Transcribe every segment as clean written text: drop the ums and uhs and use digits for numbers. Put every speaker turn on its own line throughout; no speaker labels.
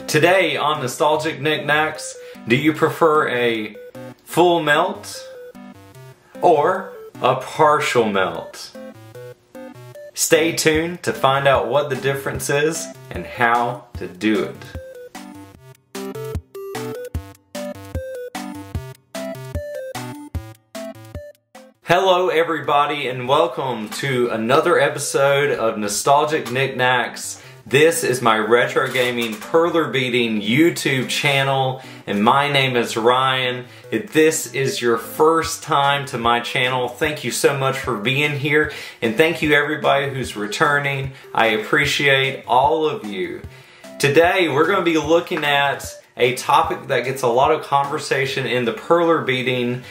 Today on Nostalgic Nick-Nacks, do you prefer a full melt or a partial melt? Stay tuned to find out what the difference is and how to do it. Hello everybody and welcome to another episode of Nostalgic Nick-Nacks. This is my retro gaming perler beading YouTube channel and my name is Ryan. If this is your first time to my channel, thank you so much for being here and thank you everybody who's returning. I appreciate all of you. Today we're going to be looking at a topic that gets a lot of conversation in the perler beading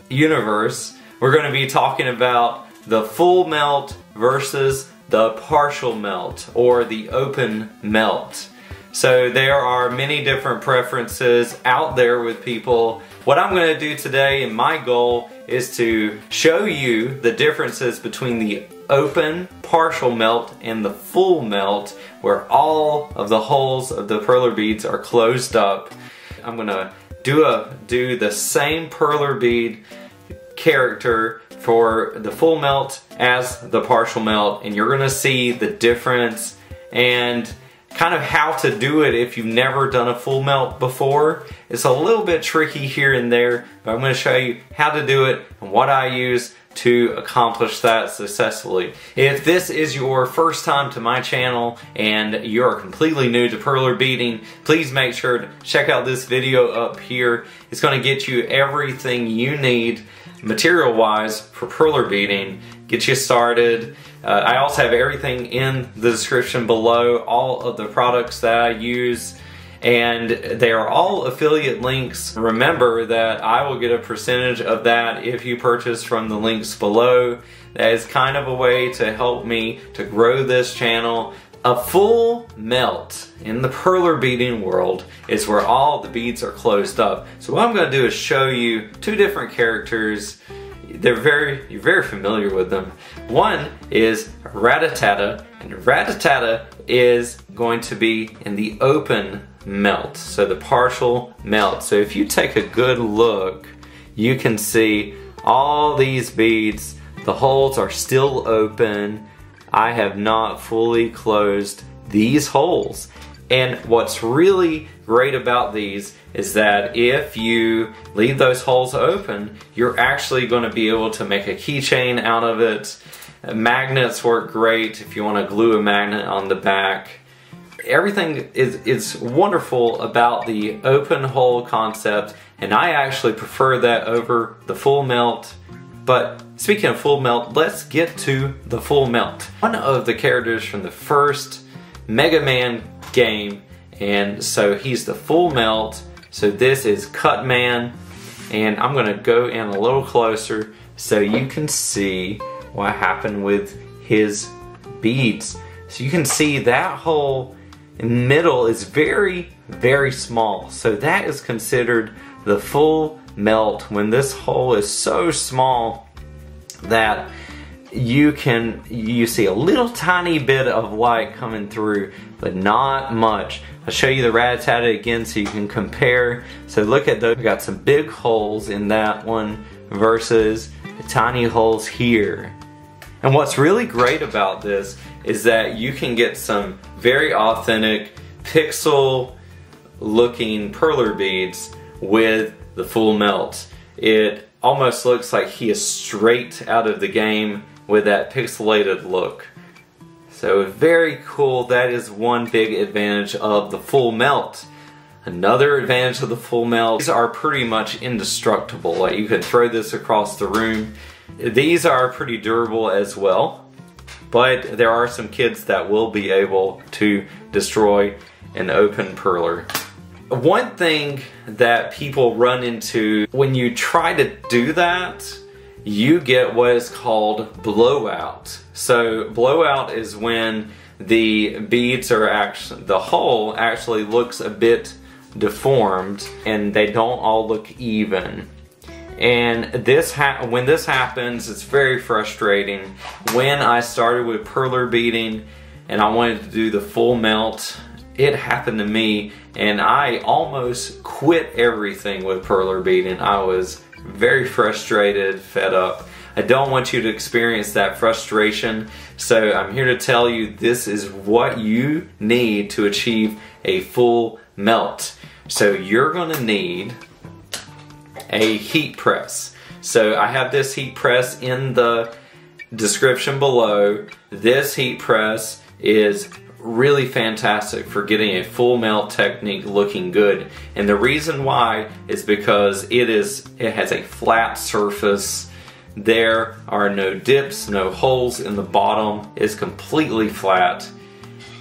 universe. We're going to be talking about the full melt versus the partial melt or the open melt. So there are many different preferences out there with people. What I'm going to do today and my goal is to show you the differences between the open partial melt and the full melt where all of the holes of the perler beads are closed up. I'm going to do the same perler bead character for the full melt as the partial melt, and you're gonna see the difference and kind of how to do it if you've never done a full melt before. It's a little bit tricky here and there, but I'm gonna show you how to do it and what I use to accomplish that successfully. If this is your first time to my channel and you're completely new to perler beading, please make sure to check out this video up here. It's gonna get you everything you need material wise for perler beading, get you started. I also have everything in the description below, all of the products that I use, and they are all affiliate links. Remember that I will get a percentage of that if you purchase from the links below. That is kind of a way to help me to grow this channel. A full melt in the perler beading world is where all the beads are closed up. So what I'm going to do is show you two different characters. You're very familiar with them. One is Rat-a-Tata, and Rat-a-Tata is going to be in the open melt, so the partial melt. So if you take a good look, you can see all these beads, the holes are still open. I have not fully closed these holes. And what's really great about these is that if you leave those holes open, you're actually going to be able to make a keychain out of it. Magnets work great if you want to glue a magnet on the back. Everything is wonderful about the open hole concept, and I actually prefer that over the full melt. But speaking of full melt, let's get to the full melt. One of the characters from the first Mega Man game, and so he's the full melt. So this is Cut Man, and I'm gonna go in a little closer so you can see what happened with his beads. So you can see that hole in the middle is very, very small. So that is considered the full melt when this hole is so small that you see a little tiny bit of light coming through, but not much. I'll show you the Rat-a-Tata again so you can compare. So look at those, we got some big holes in that one versus the tiny holes here. And what's really great about this is that you can get some very authentic pixel looking perler beads with the full melt. It almost looks like he is straight out of the game with that pixelated look. So very cool. That is one big advantage of the full melt. Another advantage of the full melt, these are pretty much indestructible. Like you could throw this across the room. These are pretty durable as well, but there are some kids that will be able to destroy an open perler. One thing that people run into when you try to do that, you get what is called blowout. So blowout is when the beads are actually, the hole actually looks a bit deformed and they don't all look even. And when this happens, it's very frustrating. When I started with perler beading and I wanted to do the full melt, it happened to me, and I almost quit everything with perler beading. I was very frustrated, fed up. I don't want you to experience that frustration, so I'm here to tell you this is what you need to achieve a full melt. So you're gonna need a heat press. So I have this heat press in the description below. This heat press is really fantastic for getting a full melt technique looking good. And the reason why is because it has a flat surface. There are no dips, no holes in the bottom. It's completely flat.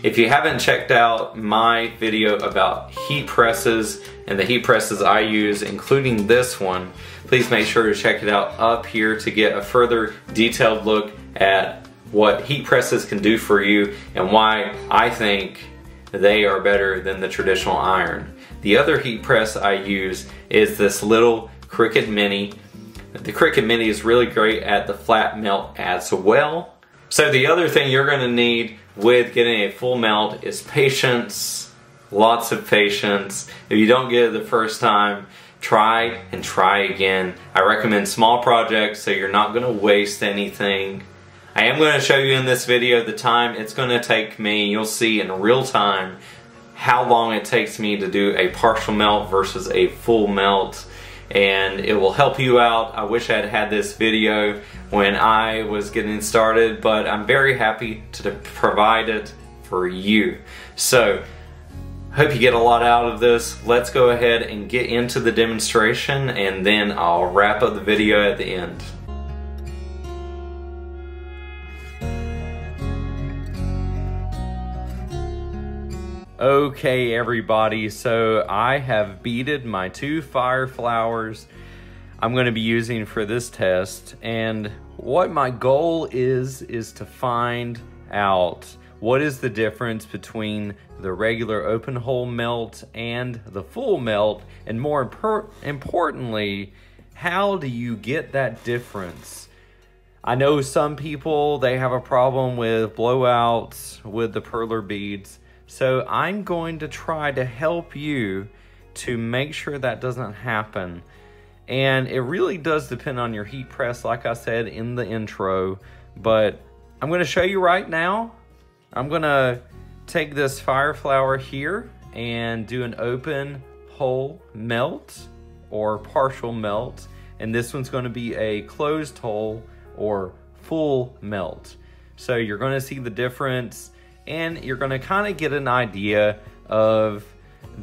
If you haven't checked out my video about heat presses and the heat presses I use, including this one, please make sure to check it out up here to get a further detailed look at what heat presses can do for you and why I think they are better than the traditional iron. The other heat press I use is this little Cricut Mini. The Cricut Mini is really great at the flat melt as well. So the other thing you're going to need with getting a full melt is patience, lots of patience. If you don't get it the first time, try and try again. I recommend small projects so you're not going to waste anything. I am going to show you in this video the time it's going to take me. You'll see in real time how long it takes me to do a partial melt versus a full melt, and it will help you out. I wish I had had this video when I was getting started, but I'm very happy to provide it for you. So, hope you get a lot out of this. Let's go ahead and get into the demonstration, and then I'll wrap up the video at the end. Okay everybody, so I have beaded my 2 fire flowers I'm going to be using for this test, and what my goal is to find out what is the difference between the regular open hole melt and the full melt, and more importantly, how do you get that difference? I know some people, they have a problem with blowouts with the perler beads. So I'm going to try to help you to make sure that doesn't happen. And it really does depend on your heat press, like I said in the intro. But I'm going to show you right now. I'm going to take this fire flower here and do an open hole melt or partial melt. And this one's going to be a closed hole or full melt. So you're going to see the difference, and you're going to kind of get an idea of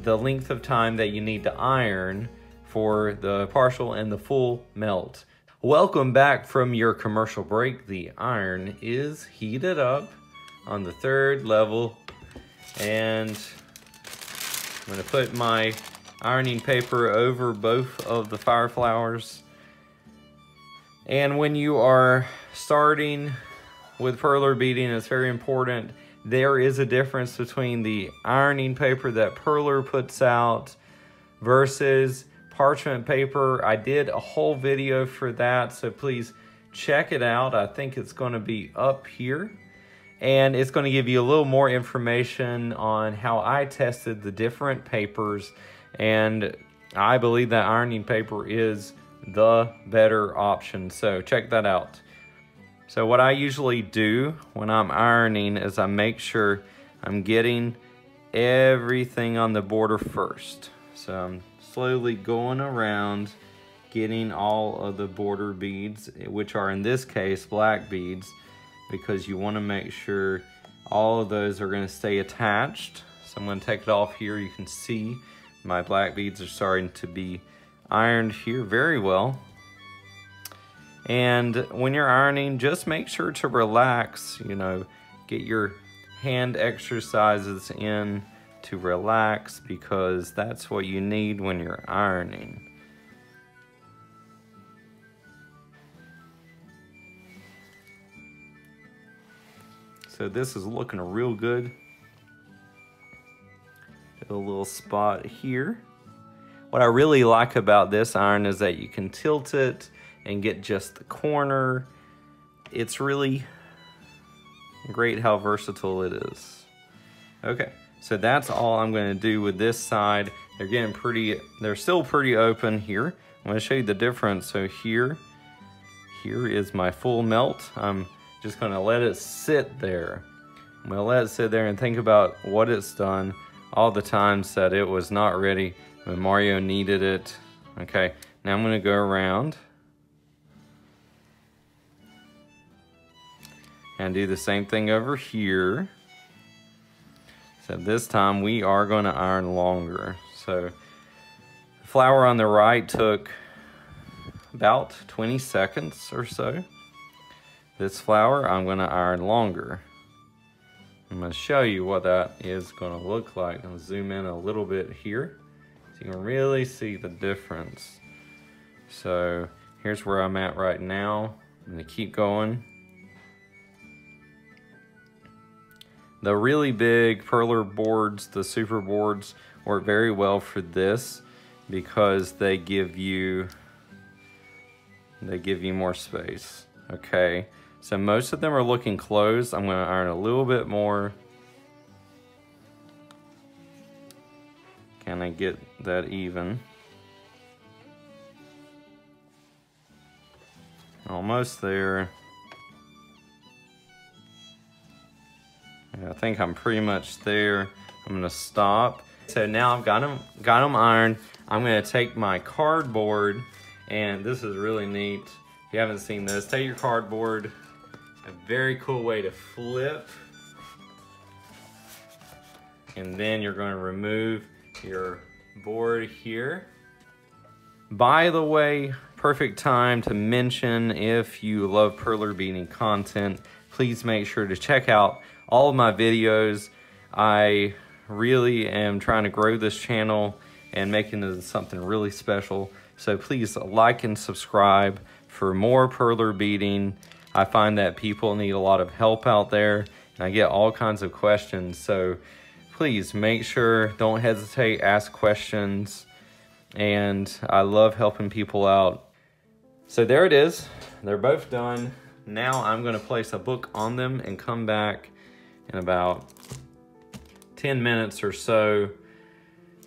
the length of time that you need to iron for the partial and the full melt. Welcome back from your commercial break. The iron is heated up on the 3rd level, and I'm going to put my ironing paper over both of the fire flowers. And when you are starting with perler beading, it's very important. There is a difference between the ironing paper that perler puts out versus parchment paper. I did a whole video for that, so please check it out. I think it's going to be up here, and it's going to give you a little more information on how I tested the different papers, and I believe that ironing paper is the better option, so check that out. So what I usually do when I'm ironing is I make sure I'm getting everything on the border first. So I'm slowly going around getting all of the border beads, which are in this case black beads, because you want to make sure all of those are going to stay attached. So I'm going to take it off here. You can see my black beads are starting to be ironed here very well. And when you're ironing, just make sure to relax, you know, get your hand exercises in to relax, because that's what you need when you're ironing. So this is looking real good. Got a little spot here. What I really like about this iron is that you can tilt it and get just the corner. It's really great how versatile it is. Okay, So that's all I'm gonna do with this side. They're still pretty open here. I'm gonna show you the difference. So here is my full melt. I'm just gonna let it sit there. I'm gonna let it sit there and think about what it's done, all the times that it was not ready when Mario needed it. Okay, now I'm gonna go around and do the same thing over here. So this time we are gonna iron longer. So the flower on the right took about 20 seconds or so. This flower I'm gonna iron longer. I'm gonna show you what that is gonna look like. I'll zoom in a little bit here so you can really see the difference. So here's where I'm at right now. I'm gonna keep going. The really big perler boards, the super boards, work very well for this because they give you more space. Okay, so most of them are looking closed. I'm gonna iron a little bit more. Can I get that even? Almost there. I think I'm pretty much there. I'm gonna stop. So now I've got them ironed. I'm gonna take my cardboard, and this is really neat. If you haven't seen this, take your cardboard, a very cool way to flip, and then you're gonna remove your board here. By the way, perfect time to mention, if you love perler beading content, please make sure to check out all of my videos. I really am trying to grow this channel and making it something really special. So please like and subscribe for more perler beading. I find that people need a lot of help out there, and I get all kinds of questions. So please make sure, don't hesitate, ask questions. And I love helping people out. So there it is. They're both done. Now I'm gonna place a book on them and come back in about 10 minutes or so.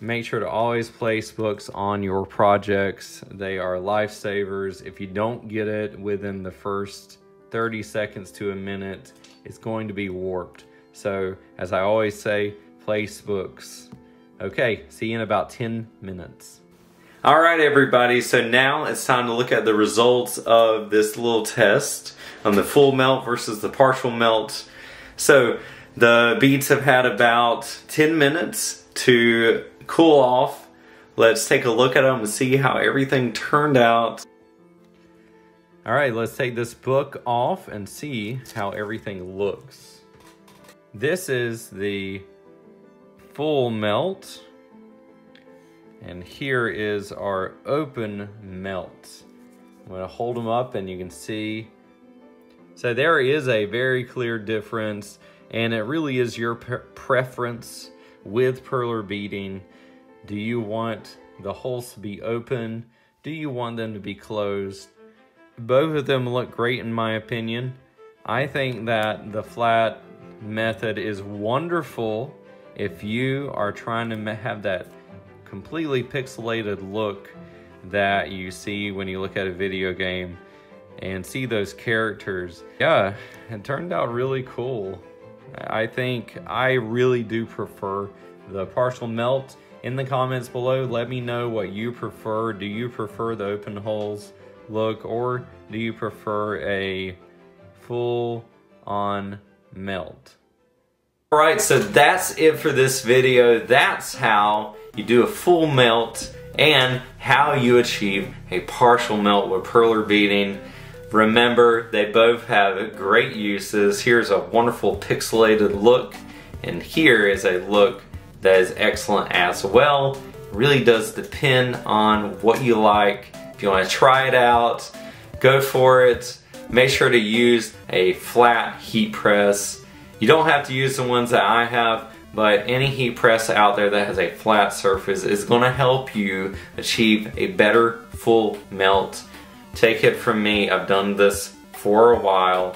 Make sure to always place books on your projects. They are lifesavers. If you don't get it within the first 30 seconds to a minute, it's going to be warped. So as I always say, place books. Okay, see you in about 10 minutes. All right, everybody, so now it's time to look at the results of this little test on the full melt versus the partial melt. So the beads have had about 10 minutes to cool off. Let's take a look at them and see how everything turned out. All right, let's take this book off and see how everything looks. This is the full melt. And here is our open melt. I'm gonna hold them up and you can see. So there is a very clear difference, and it really is your preference with perler beading. Do you want the holes to be open? Do you want them to be closed? Both of them look great in my opinion. I think that the flat method is wonderful if you are trying to have that completely pixelated look that you see when you look at a video game and see those characters. Yeah, it turned out really cool. I think I really do prefer the partial melt. In the comments below, let me know what you prefer. Do you prefer the open holes look, or do you prefer a full on melt? All right, so that's it for this video. That's how you do a full melt and how you achieve a partial melt with perler beading. Remember, they both have great uses. Here's a wonderful pixelated look, and here is a look that is excellent as well. It really does depend on what you like. If you want to try it out, go for it. Make sure to use a flat heat press. You don't have to use the ones that I have, but any heat press out there that has a flat surface is going to help you achieve a better full melt. Take it from me, I've done this for a while,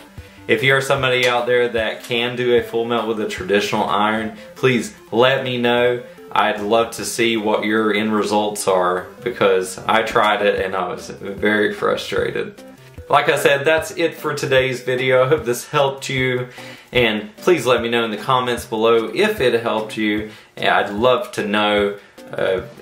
If you're somebody out there that can do a full melt with a traditional iron, please let me know. I'd love to see what your end results are because I tried it and I was very frustrated. Like I said, that's it for today's video. I hope this helped you, and please let me know in the comments below if it helped you. I'd love to know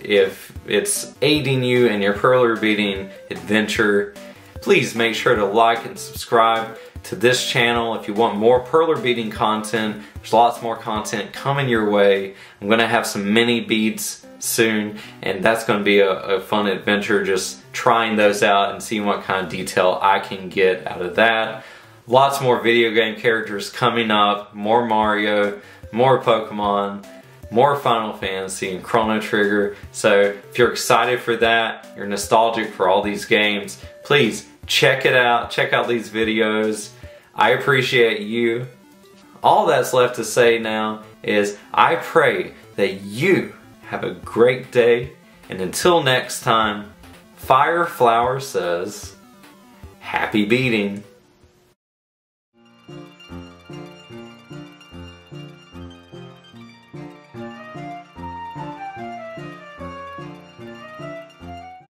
if it's aiding you in your perler beading adventure. Please make sure to like and subscribe to this channel if you want more perler beading content. There's lots more content coming your way. I'm gonna have some mini beads soon, and that's gonna be a fun adventure, just trying those out and seeing what kind of detail I can get out of that. Lots more video game characters coming up, more Mario, more Pokemon, more Final Fantasy and Chrono Trigger. So if you're excited for that, you're nostalgic for all these games, please check it out, check out these videos. I appreciate you. All that's left to say now is I pray that you have a great day, and until next time, Fire Flower says, happy beading.